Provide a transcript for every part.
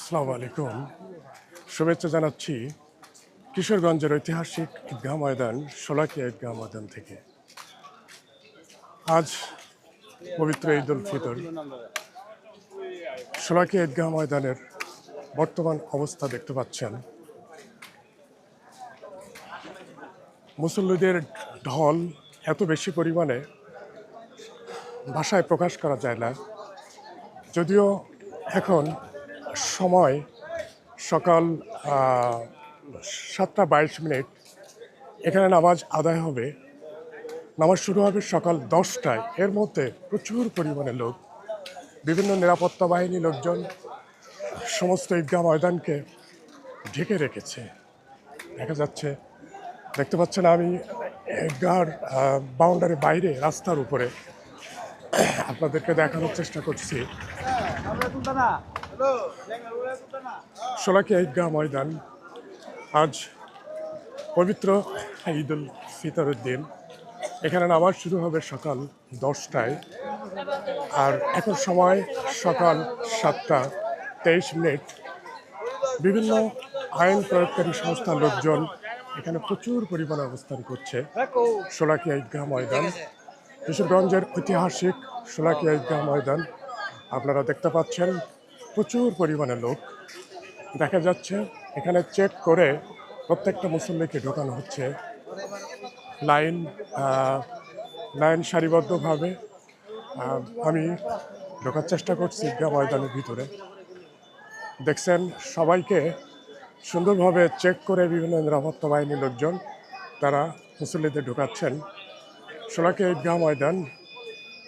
আসসালামু আলাইকুম। শুভেচ্ছা জানাচ্ছি কিশোরগঞ্জের ঐতিহাসিক ঈদগাহ ময়দান শোলাকিয়া ঈদগাহ ময়দান থেকে। আজ পবিত্র ঈদ উল ফিতর। শোলাকিয়া ঈদগাহ ময়দানের বর্তমান অবস্থা দেখতে পাচ্ছেন। মুসল্লিদের ঢল এত বেশি পরিমাণে ভাষায় প্রকাশ করা যায় না। যদিও এখন সময় সকাল 7:22। এখানে নামাজ আদায় হবে, নামাজ শুরু হবে সকাল 10টায়। এর মধ্যে প্রচুর পরিমাণে লোক, বিভিন্ন নিরাপত্তা বাহিনী লোকজন সমস্ত ঈদগাহ ময়দানকে ঢেকে রেখেছে। দেখা যাচ্ছে, দেখতে পাচ্ছেন, আমি ঈদগাহর বাউন্ডারি বাইরে রাস্তার উপরে আপনাদেরকে দেখানোর চেষ্টা করছি। শোলাকিয়া ঈদগাহ ময়দান, আজ পবিত্র ঈদ উল ফিতরের দিন। এখানে নামাজ শুরু হবে সকাল 10টায়, আর এখন সময় সকাল 7:23। বিভিন্ন আইন প্রয়োগকারী সংস্থার লোকজন এখানে প্রচুর পরিমাণে অবস্থান করছে। শোলাকিয়া ঈদগাহ ময়দান, কিশোরগঞ্জের ঐতিহাসিক শোলাকিয়া ঈদগাহ ময়দান, আপনারা দেখতে পাচ্ছেন প্রচুর পরিমাণে লোক। দেখা যাচ্ছে এখানে চেক করে প্রত্যেকটা মুসল্লিকে ঢোকানো হচ্ছে। লাইন সারিবদ্ধভাবে আমি ঢোকার চেষ্টা করছি ঈদগাহ ময়দানের ভিতরে। দেখছেন সবাইকে সুন্দরভাবে চেক করে বিভিন্ন নিরাপত্তা বাহিনীর লোকজন তারা মুসল্লিদের ঢোকাচ্ছেন। শোলাকিয়া ঈদগাহ ময়দান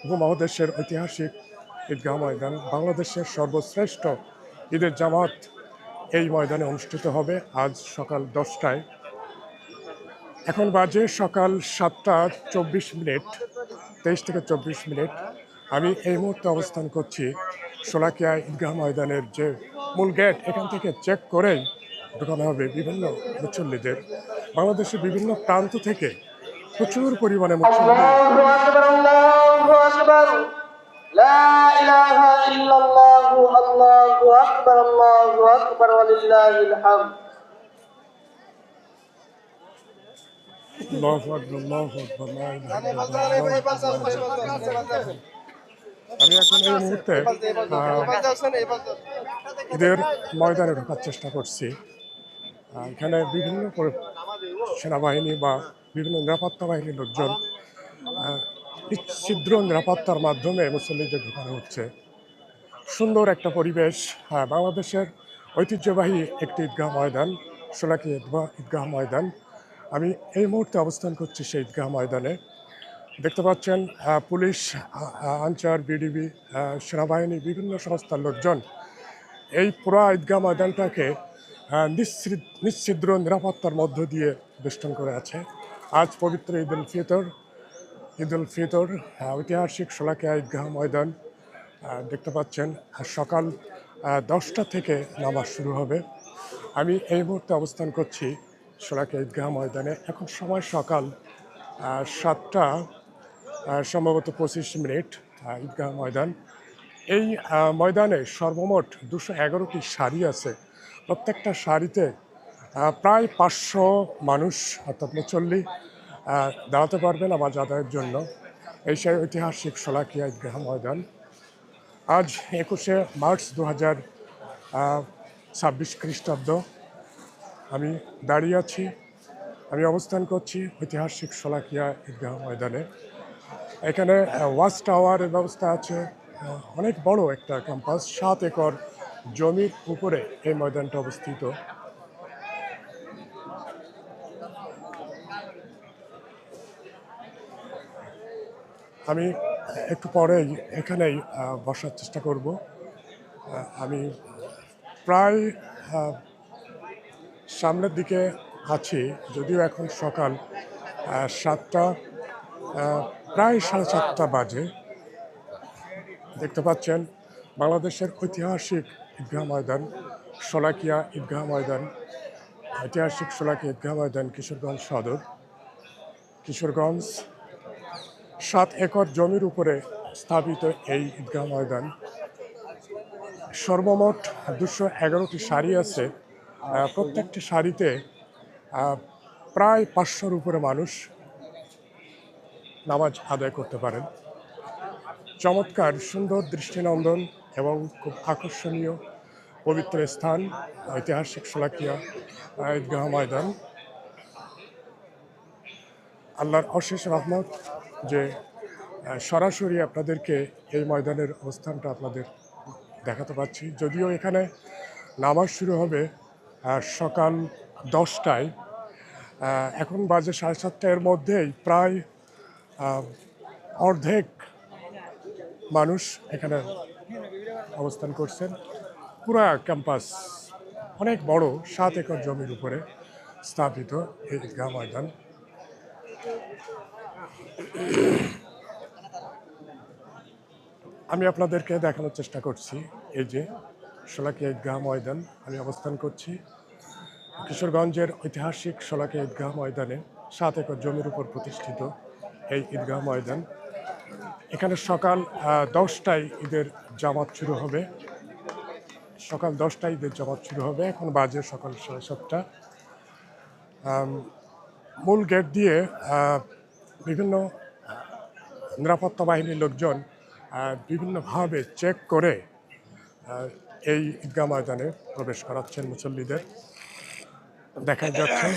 উপমহাদেশের ঐতিহাসিক ঈদগাহ ময়দান, বাংলাদেশের সর্বশ্রেষ্ঠ ঈদের জামাত এই ময়দানে অনুষ্ঠিত হবে আজ সকাল 10টায়। এখন বাজে সকাল 7:24, 23 থেকে 24 মিনিট। আমি এই মুহূর্তে অবস্থান করছি শোলাকিয়া ঈদগাহ ময়দানের যে মূল গেট, এখান থেকে চেক করেই ঢোকানো হবে বিভিন্ন মুসল্লিদের। বাংলাদেশের বিভিন্ন প্রান্ত থেকে প্রচুর পরিমাণে মুসল্লি। আমি এখন এই মুহূর্তে ঈদের ময়দানে ঢোকার চেষ্টা করছি। এখানে বিভিন্ন সেনাবাহিনী বা বিভিন্ন নিরাপত্তা বাহিনীর লোকজন ছিদ্র নিরাপত্তার মাধ্যমে মুসল্লিদের ঢোকানো হচ্ছে। সুন্দর একটা পরিবেশ। বাংলাদেশের ঐতিহ্যবাহী একটি ঈদগাহ ময়দান শোলাকিয়া ঈদগাহ ময়দান। আমি এই মুহূর্তে অবস্থান করছি সেই ঈদগাহ ময়দানে। দেখতে পাচ্ছেন পুলিশ, আনসার, বিডিবি, সেনাবাহিনী, বিভিন্ন সংস্থার লোকজন এই পুরো ঈদগাহ ময়দানটাকে নিশ্ছিদ্র নিরাপত্তার মধ্য দিয়ে বেষ্টন করে আছে। আজ পবিত্র ঈদ উল ফিতর ঐতিহাসিক শোলাকিয়া ঈদগাহ ময়দান দেখতে পাচ্ছেন সকাল 10টা থেকে নামাজ শুরু হবে। আমি এই মুহূর্তে অবস্থান করছি শোলাকিয়া ঈদগাহ ময়দানে। এখন সময় সকাল 7টা সম্ভবত 25 মিনিট। ঈদগাহ ময়দান, এই ময়দানে সর্বমোট 211টি সারি আছে। প্রত্যেকটা সারিতে প্রায় 500 মানুষ অর্থাৎ মুসল্লি দাঁড়াতে পারবেন নামাজ আদায়ের জন্য। এই সেই ঐতিহাসিক শোলাকিয়া ঈদগাহ ময়দান। আজ 21শে মার্চ 2026 খ্রিস্টাব্দ। আমি দাঁড়িয়ে আছি, আমি অবস্থান করছি ঐতিহাসিক শোলাকিয়া ঈদগাহ ময়দানে। এখানে ওয়াচ টাওয়ারের ব্যবস্থা আছে, অনেক বড় একটা ক্যাম্পাস, 7 একর জমির উপরে এই ময়দানটা অবস্থিত। আমি একটু পরেই এখানেই বসার চেষ্টা করব। আমি প্রায় সামনের দিকে আছি, যদিও এখন সকাল 7টা, প্রায় 7:30 বাজে। দেখতে পাচ্ছেন বাংলাদেশের ঐতিহাসিক ঈদগাহ ময়দান শোলাকিয়া ঈদগাহ ময়দান, ঐতিহাসিক শোলাকিয়া ঈদগাহ ময়দান, কিশোরগঞ্জ সদর। কিশোরগঞ্জ 7 একর জমির উপরে স্থাপিত এই ঈদগাহ ময়দান সর্বমোট 211টি সারি আছে। প্রত্যেকটি সারিতে প্রায় 500-র উপরে মানুষ নামাজ আদায় করতে পারেন। চমৎকার, সুন্দর, দৃষ্টিনন্দন এবং খুব আকর্ষণীয় পবিত্র স্থান ঐতিহাসিক শোলাকিয়া ঈদগাহ ময়দান। আল্লাহর অশেষ রহমত যে সরাসরি আপনাদেরকে এই ময়দানের অবস্থানটা আপনাদের দেখাতে পাচ্ছি। যদিও এখানে নামাজ শুরু হবে সকাল 10টায়, এখন বাজে 7:30। এর মধ্যেই প্রায় অর্ধেক মানুষ এখানে অবস্থান করছেন। পুরা ক্যাম্পাস অনেক বড়, 7 একর জমির উপরে স্থাপিত এই ঈদগাহ ময়দান। আমি আপনাদেরকে দেখানোর চেষ্টা করছি, এই যে শোলাকিয়া ঈদগাহ ময়দান। আমি অবস্থান করছি কিশোরগঞ্জের ঐতিহাসিক শোলাকিয়া ঈদগাহ ময়দানে। 7 একর জমির উপর প্রতিষ্ঠিত এই ঈদগাহ ময়দান। এখানে সকাল 10টায় ঈদের জামাত শুরু হবে। সকাল 10টায় ঈদের জামাত শুরু হবে। এখন বাজে সকাল 7:30। মূল গেট দিয়ে বিভিন্ন নিরাপত্তা বাহিনীর লোকজন বিভিন্নভাবে চেক করে এই ঈদগাহ ময়দানে প্রবেশ করাচ্ছেন মুসল্লিদের, দেখা যাচ্ছে।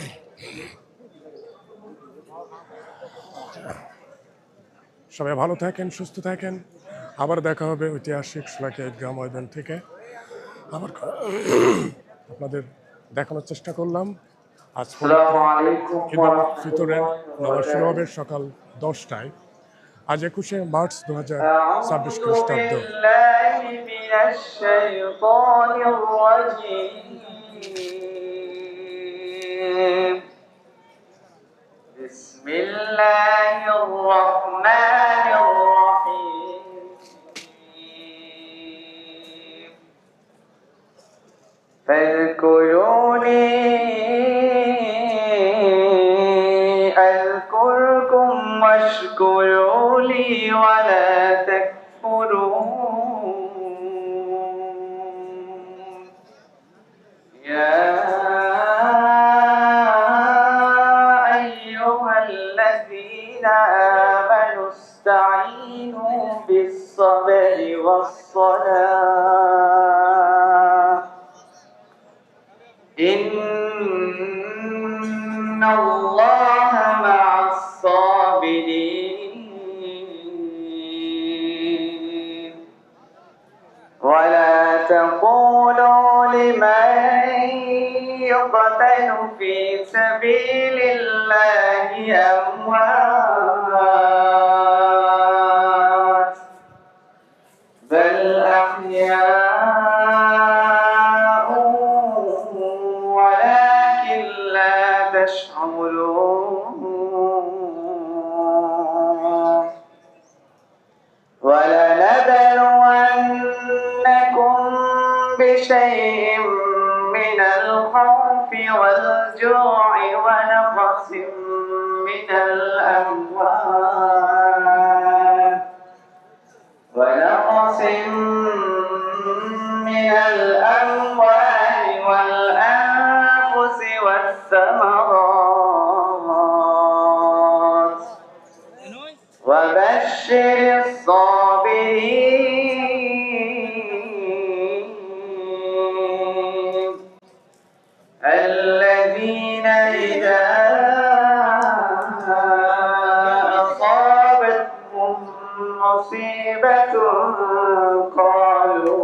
সবাই ভালো থাকেন, সুস্থ থাকেন। আবার দেখা হবে ঐতিহাসিক শোলাকিয়া ঈদগাহ ময়দান থেকে। আবার আপনাদের দেখানোর চেষ্টা করলাম। আজ ঈদ উল ফিতরের নামাজ শুরু হবে সকাল 10টায়। আজ 21শে মার্চ 2026 খ্রিস্টাব্দ। বিসমিল্লাহির রহমানির রহিম। ফাযকুরুনি আযকুরকুম ওয়াশকুরু লি ওয়া লা তাকফুরুন। ইয়া আইয়ুহাল্লাযীনা আমানু ইসতাঈনু বিস-সাবরি ওয়াস-সালাহ। ইন্নাল্লাহা মা'আস-সাবিরিন। ولا تقولوا لمن يقتل في سبيل الله أموات بل أحياء ولكن لا تشعرون. ولنبلونكم بشيء من الخوف والجوع ونقص من الأموال والأنفس والثمرات وبشر الصابرين الذين إذا أصابتهم مصيبة قالوا